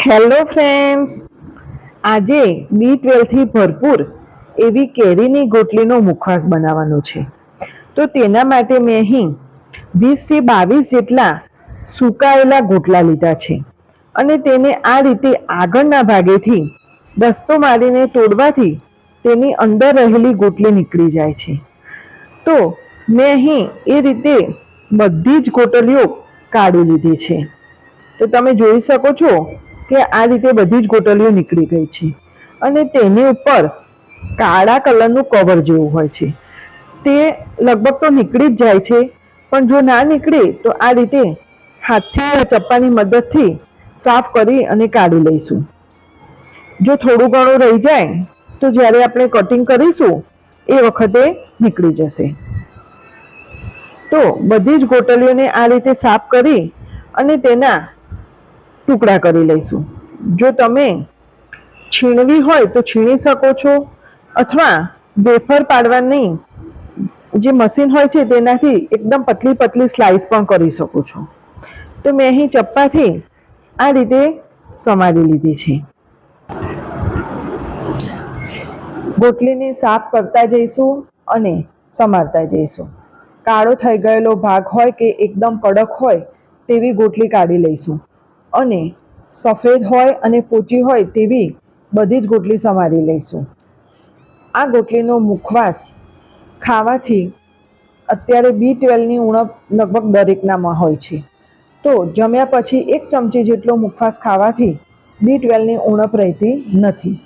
Hello friends, આજે B12 થી ભરપૂર એવી કેરીની ગોટલીનો મુખવાસ બનાવવાનો છે। તો તેના માટે મેં અહીં 20 થી 22 જેટલા સુકાયેલા ગોટલા લીધા છે અને તેને આ રીતે આગળના ભાગેથી દસ્તો મારીને તોડવાથી તેની અંદર રહેલી ગોટલી નીકળી જાય છે। તો મેં અહીં એ રીતે બધી જ ગોટલીઓ કાઢી લીધી છે। તો તમે જોઈ શકો છો કે આ રીતે બધી જ ગોટલીઓ નીકળી ગઈ છે અને તેની ઉપર કાળા કલરનું કવર જેવું હોય છે। તે લગભગ તો નીકળી જ જાય છે, પણ જો ના નીકળે તો આ રીતે હાથથી ચપ્પાની મદદથી સાફ કરી અને કાઢી લઈશું। જો થોડું ઘણું રહી જાય તો જ્યારે આપણે કટિંગ કરીશું એ વખતે નીકળી જશે। તો બધી જ ગોટલીઓને આ રીતે સાફ કરી અને તેના ટુકડા કરી લઈશું। જો તમે છીણવી હોય તો છીણી શકો છો અથવા વેફર પાડવાની જે મશીન હોય છે તેનાથી એકદમ પતલી પતલી સ્લાઇસ પણ કરી શકો છો। તો મેં અહીં ચપ્પાથી આ રીતે સમારી લીધી છે। ગોટલીને સાફ કરતા જઈશું અને સમારતા જઈશું। કાળો થઈ ગયેલો ભાગ હોય કે એકદમ કડક હોય તેવી ગોટલી કાઢી લઈશું અને સફેદ હોય અને પોચી હોય તેવી બધી જ ગોટલી સમારી લઈશું। આ ગોટલીનો મુખવાસ ખાવાથી અત્યારે B12ની ઉણપ લગભગ દરેકનામાં હોય છે। તો જમ્યા પછી 1 ચમચી જેટલો મુખવાસ ખાવાથી B12ની ઉણપ રહેતી નથી।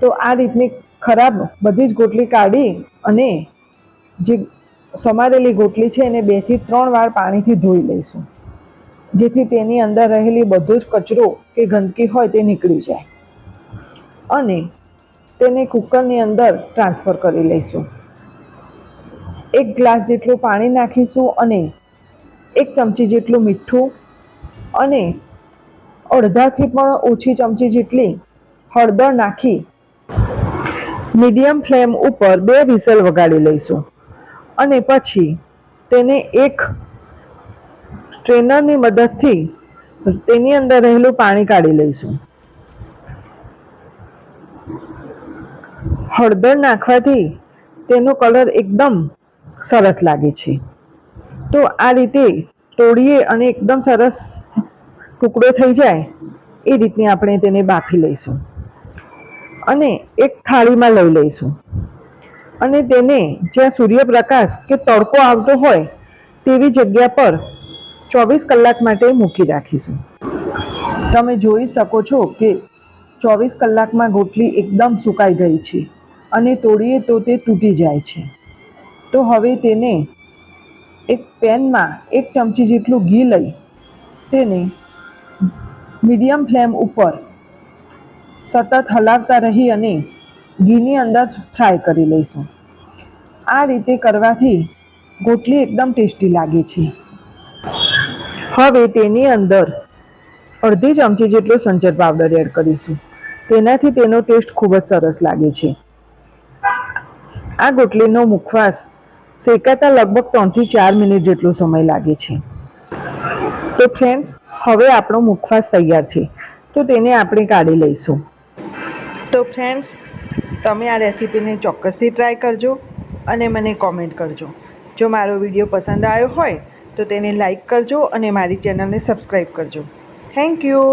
તો આ રીતની ખરાબ બધી જ ગોટલી કાઢી અને જે સમારેલી ગોટલી છે એને 2 થી 3 વાર પાણીથી ધોઈ લઈશું, જેથી તેની અંદર રહેલી બધો જ કચરો કે ગંદકી હોય તે નીકળી જાય અને તેને કુકરની અંદર ટ્રાન્સફર કરી લઈશું। 1 ગ્લાસ જેટલું પાણી નાખીશું અને 1 ચમચી જેટલું મીઠું અને અડધાથી પણ ઓછી ચમચી જેટલી હળદર નાખી મીડિયમ ફ્લેમ ઉપર 2 વિસલ વગાડી લઈશું અને પછી તેને એક સ્ટ્રેનરની મદદથી તેની અંદર રહેલું પાણી કાઢી લઈશું। હળદર નાખવાથી તેનો કલર એકદમ સરસ લાગે છે। તો આ રીતે તોડીએ અને એકદમ સરસ ટુકડો થઈ જાય એ રીતની આપણે તેને બાફી લઈશું અને એક થાળીમાં લઈ લઈશું અને તેને જ્યાં સૂર્યપ્રકાશ કે તડકો આવતો હોય તેવી જગ્યા પર 24 કલાક માટે મૂકી રાખીશું। તમે જોઈ શકો છો કે 24 કલાકમાં ગોટલી એકદમ સુકાઈ ગઈ છે અને તોડીએ તો તે તૂટી જાય છે। તો હવે તેને એક પેનમાં 1 ચમચી જેટલું ઘી લઈ તેને મીડિયમ ફ્લેમ ઉપર સતત હલાવતા રહી અને ઘીની અંદર ફ્રાય કરી લઈશું। આ રીતે કરવાથી ગોટલી એકદમ ટેસ્ટી લાગે છે। હવે તેની અંદર અડધી ચમચી જેટલો સંચર પાવડર એડ કરીશું, તેનાથી તેનો ટેસ્ટ ખૂબ જ સરસ લાગે છે। આ ગોટલીનો મુખવાસ શેકાતા લગભગ 3 થી 4 મિનિટ જેટલો સમય લાગે છે। તો ફ્રેન્ડ્સ, હવે આપણો મુખવાસ તૈયાર છે, તો તેને આપણે કાઢી લઈશું। તો ફ્રેન્ડ્સ, તમે આ રેસીપીને ચોક્કસથી ટ્રાય કરજો અને મને કોમેન્ટ કરજો। જો મારો વિડીયો પસંદ આવ્યો હોય તો તેને લાઈક કરજો અને મારી ચેનલને સબસ્ક્રાઈબ કરજો। Thank you.